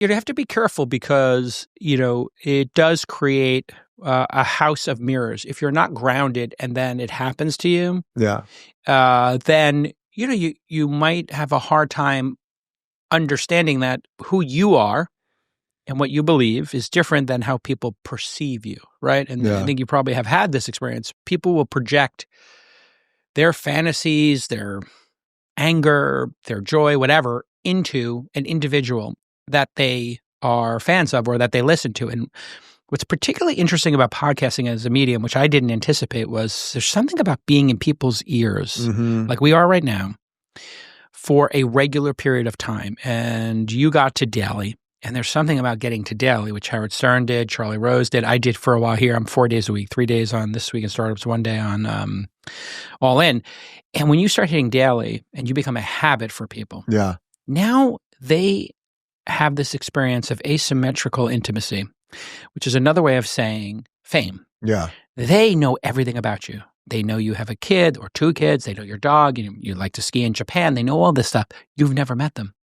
You have to be careful because, it does create a house of mirrors. If you're not grounded and then it happens to you, then, you might have a hard time understanding that who you are and what you believe is different than how people perceive you, right? And I think you probably have had this experience. People will project their fantasies, their anger, their joy, whatever, into an individual that they are fans of or that they listen to. And what's particularly interesting about podcasting as a medium, which I didn't anticipate, was there's something about being in people's ears, like we are right now, for a regular period of time. And you got to daily. And there's something about getting to daily, which Howard Stern did, Charlie Rose did. I did for a while here. I'm 4 days a week, 3 days on This Week in Startups, 1 day on All In. And when you start hitting daily and you become a habit for people, now they have this experience of asymmetrical intimacy, which is another way of saying fame. They know everything about you. They know you have a kid or 2 kids. They know your dog. You like to ski in Japan. They know all this stuff. You've never met them.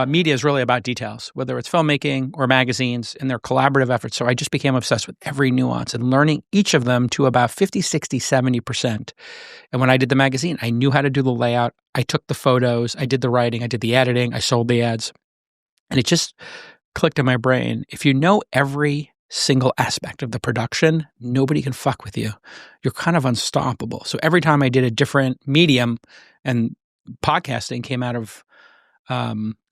Media is really about details, whether it's filmmaking or magazines and their collaborative efforts. So I just became obsessed with every nuance and learning each of them to about 50, 60, 70%. And when I did the magazine, I knew how to do the layout. I took the photos. I did the writing. I did the editing. I sold the ads. And it just clicked in my brain. If you know every single aspect of the production, nobody can fuck with you. You're kind of unstoppable. So every time I did a different medium, and podcasting came out of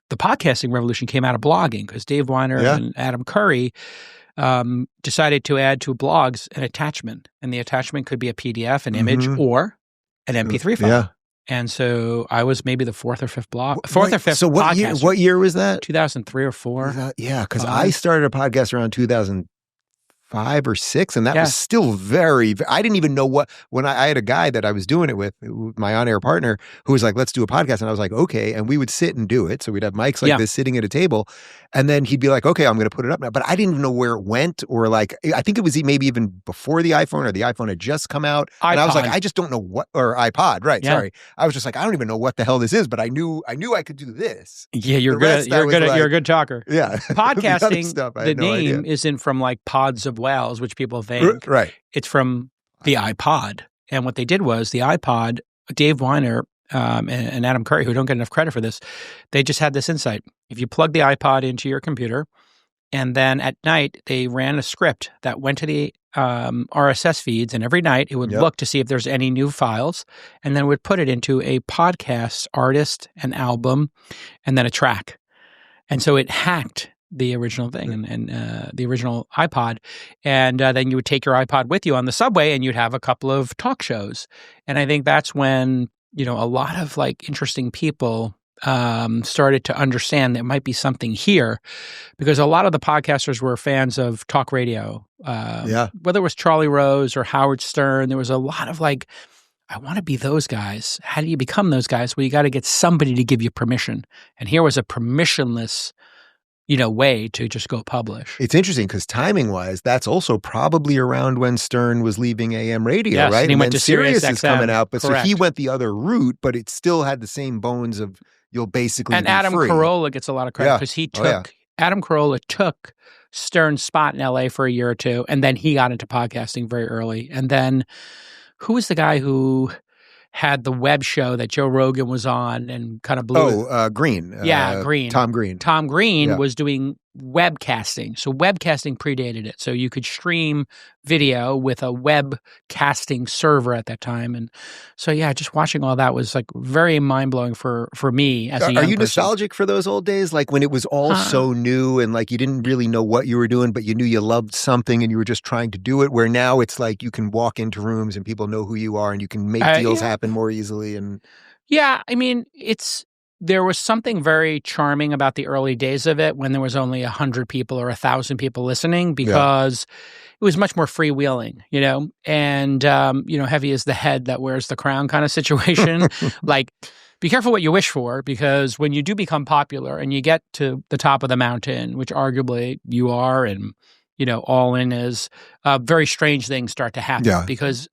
the podcasting revolution came out of blogging, because Dave Weiner and Adam Curry decided to add to blogs an attachment. And the attachment could be a PDF, an image, or an MP3 file. And so I was maybe the fourth or fifth podcaster. So what year was that? 2003 or 4. Because I started a podcast around 2005 or 6, and that was still very, I didn't even know when I had a guy that I was doing it with, my on-air partner, who was like, let's do a podcast. And I was like, okay. And we would sit and do it. So we'd have mics like this sitting at a table. And then he'd be like, okay, I'm going to put it up now. But I didn't even know where it went, or like, I think it was maybe even before the iPhone, or the iPhone had just come out. And I was like, I just don't know what, or iPod, right? Sorry. I was just like, I don't even know what the hell this is, but I knew I could do this. Yeah, you're good. You're a good talker. Yeah. Podcasting, the name isn't from like pods of whales, which people think. Right. It's from the iPod. And what they did was the iPod, Dave Weiner and Adam Curry, who don't get enough credit for this, they just had this insight. If you plug the iPod into your computer, and then at night they ran a script that went to the RSS feeds, and every night it would look to see if there's any new files, and then would put it into a podcast artist, an album, and then a track. And so it hacked the original thing and the original iPod. And then you would take your iPod with you on the subway, and you'd have a couple of talk shows. And I think that's when, a lot of like interesting people started to understand there might be something here, because a lot of the podcasters were fans of talk radio. Whether it was Charlie Rose or Howard Stern, there was a lot of like, I want to be those guys. How do you become those guys? Well, you got to get somebody to give you permission. And here was a permissionless way to just go publish. It's interesting because timing-wise, that's also probably around when Stern was leaving AM radio, right? And he went to Sirius is coming out, but correct. So he went the other route, but it still had the same bones of you'll basically and be Adam free. Carolla gets a lot of credit because Adam Carolla took Stern's spot in LA for a year or two, and then he got into podcasting very early. And then who was the guy who had the web show that Joe Rogan was on and kind of blew Green. Green. Tom Green. Tom Green was doing webcasting. So webcasting predated it. So you could stream video with a webcasting server at that time. And so, just watching all that was like very mind-blowing for me as a young person. Are you nostalgic for those old days? Like when it was all so new and like you didn't really know what you were doing, but you knew you loved something and you were just trying to do it, where now it's like you can walk into rooms and people know who you are and you can make deals happen more easily. And there was something very charming about the early days of it when there was only 100 people or 1,000 people listening, because it was much more freewheeling, and, heavy is the head that wears the crown kind of situation. Like, be careful what you wish for, because when you do become popular and you get to the top of the mountain, which arguably you are, and, All In is, very strange things start to happen because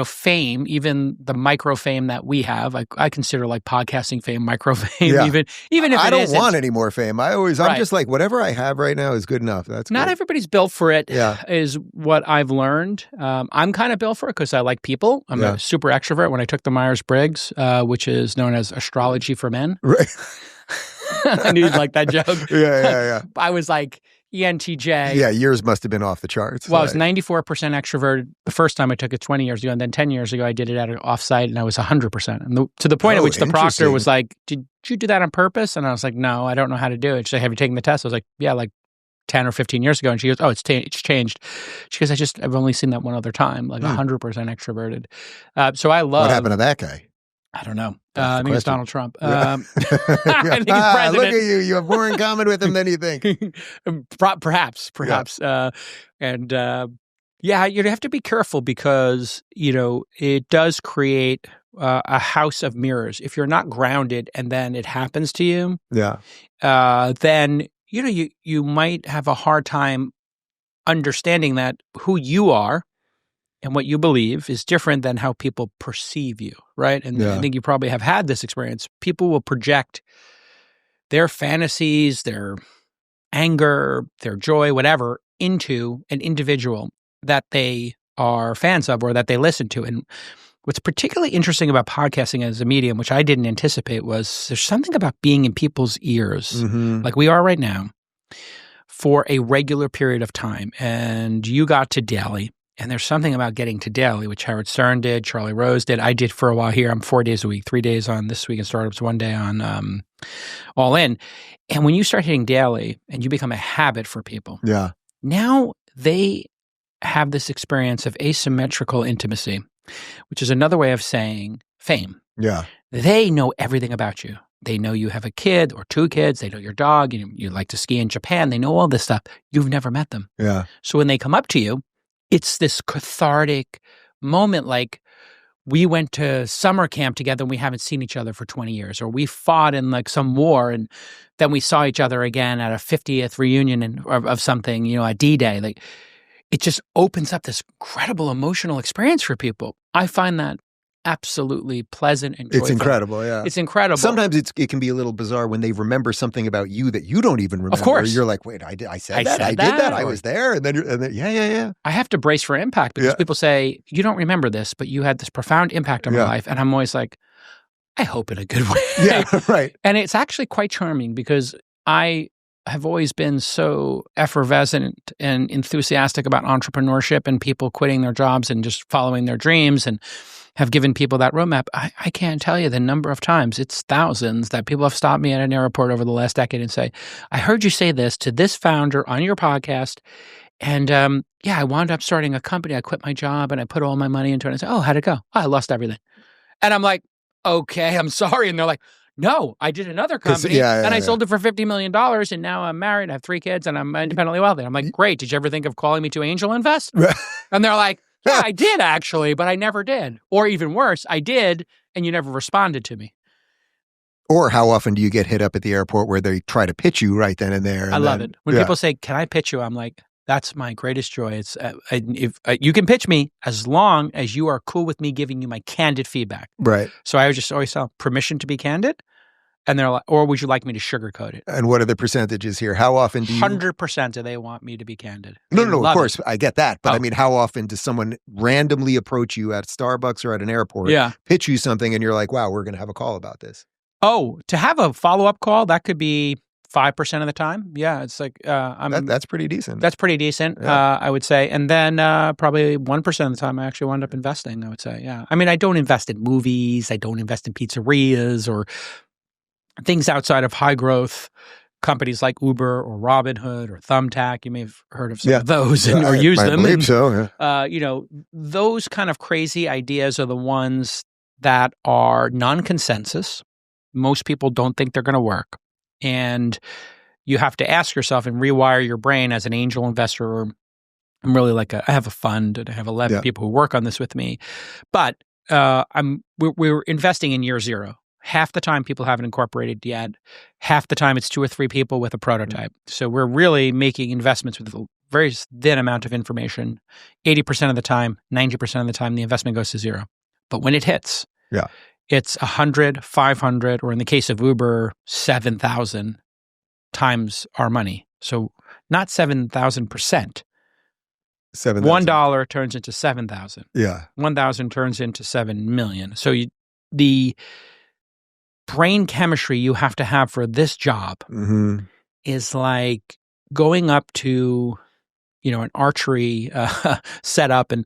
fame, even the micro fame that we have, I consider like podcasting fame, micro fame, even if I don't want any more fame. I'm just like, whatever I have right now is good enough. That's not good. Everybody's built for it, is what I've learned. I'm kind of built for it because I like people. I'm a super extrovert. When I took the Myers-Briggs, which is known as astrology for men. Right. I knew you'd like that joke. Yeah. I was like, ENTJ. Yeah, yours must have been off the charts. Well, I was 94% extroverted the first time I took it 20 years ago, and then 10 years ago I did it at an offsite, and I was 100%. And to the point at which the proctor was like, "Did you do that on purpose?" And I was like, "No, I don't know how to do it." She's like, "Have you taken the test?" I was like, "Yeah, like 10 or 15 years ago." And she goes, "Oh, it's changed." She goes, I've only seen that one other time, like 100% extroverted." So I love. What happened to that guy? I don't know. I think it's Donald Trump. I think he's president. Look at you. You have more in common with him than you think. Perhaps. Yeah. You have to be careful because, it does create a house of mirrors. If you're not grounded and then it happens to you, then, you might have a hard time understanding that who you are and what you believe is different than how people perceive you, right? And I think you probably have had this experience. People will project their fantasies, their anger, their joy, whatever, into an individual that they are fans of or that they listen to. And what's particularly interesting about podcasting as a medium, which I didn't anticipate, was there's something about being in people's ears, like we are right now, for a regular period of time. And you got to Daily. And there's something about getting to Daily, which Howard Stern did, Charlie Rose did. I did for a while here. I'm 4 days a week, 3 days on This Week in Startups, 1 day on All In. And when you start hitting Daily and you become a habit for people, now they have this experience of asymmetrical intimacy, which is another way of saying fame. Yeah. They know everything about you. They know you have a kid or 2 kids. They know your dog. You like to ski in Japan. They know all this stuff. You've never met them. Yeah. So when they come up to you, it's this cathartic moment, like we went to summer camp together and we haven't seen each other for 20 years, or we fought in like some war and then we saw each other again at a 50th reunion of something, a D-Day. Like it just opens up this incredible emotional experience for people. I find that absolutely pleasant and joyful. It's incredible, yeah. It's incredible. Sometimes it can be a little bizarre when they remember something about you that you don't even remember. Of course. You're like, wait, I said that, I did that, I was there, and then yeah. I have to brace for impact because people say, you don't remember this, but you had this profound impact on my life. And I'm always like, I hope in a good way. Yeah, right. And it's actually quite charming because I have always been so effervescent and enthusiastic about entrepreneurship and people quitting their jobs and just following their dreams and have given people that roadmap. I can't tell you the number of times, it's thousands, that people have stopped me at an airport over the last decade and say, I heard you say this to this founder on your podcast. And I wound up starting a company. I quit my job and I put all my money into it. And I said, oh, how'd it go? Oh, I lost everything. And I'm like, okay, I'm sorry. And they're like, no, I did another company and I sold it for $50 million and now I'm married, I have 3 kids and I'm independently wealthy. I'm like, great. Did you ever think of calling me to angel invest? And they're like, yeah, I did actually, but I never did. Or even worse, I did and you never responded to me. Or how often do you get hit up at the airport where they try to pitch you right then and there? I love it. When people say, can I pitch you? I'm like, that's my greatest joy. It's if you can pitch me as long as you are cool with me giving you my candid feedback. Right. So I just always tell permission to be candid. And they're like, or would you like me to sugarcoat it? And what are the percentages here? How often do you... 100% do they want me to be candid? No, of course. I get that. But I mean, how often does someone randomly approach you at Starbucks or at an airport, pitch you something, and you're like, wow, we're going to have a call about this? Oh, to have a follow-up call, that could be 5% of the time. Yeah, it's like... that's pretty decent. That's pretty decent, I would say. And then probably 1% of the time I actually wound up investing, I would say. Yeah. I mean, I don't invest in movies. I don't invest in pizzerias or things outside of high growth companies like Uber or Robinhood or Thumbtack. You may have heard of some of those or used them. I believe so. Yeah. Those kind of crazy ideas are the ones that are non-consensus. Most people don't think they're going to work. And you have to ask yourself and rewire your brain as an angel investor. Or I'm really like I have a fund and I have 11 people who work on this with me. But we're investing in year 0. Half the time people haven't incorporated yet. Half the time it's 2 or 3 people with a prototype. So we're really making investments with very thin amount of information. 80% of the time, 90% of the time, the investment goes to zero. But when it hits, it's 100, 500, or in the case of Uber, 7,000 times our money. So not 7,000%. $1 turns into 7,000. Yeah. 1,000 turns into 7 million. So the brain chemistry you have to have for this job is like going up to, an archery setup, and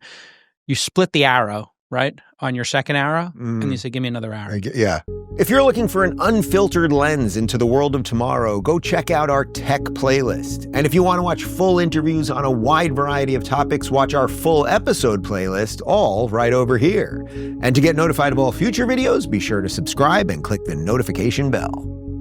you split the arrow, right, on your second arrow, and you say, give me another arrow. Yeah. If you're looking for an unfiltered lens into the world of tomorrow, go check out our tech playlist. And if you want to watch full interviews on a wide variety of topics, watch our full episode playlist, all right over here. And to get notified of all future videos, be sure to subscribe and click the notification bell.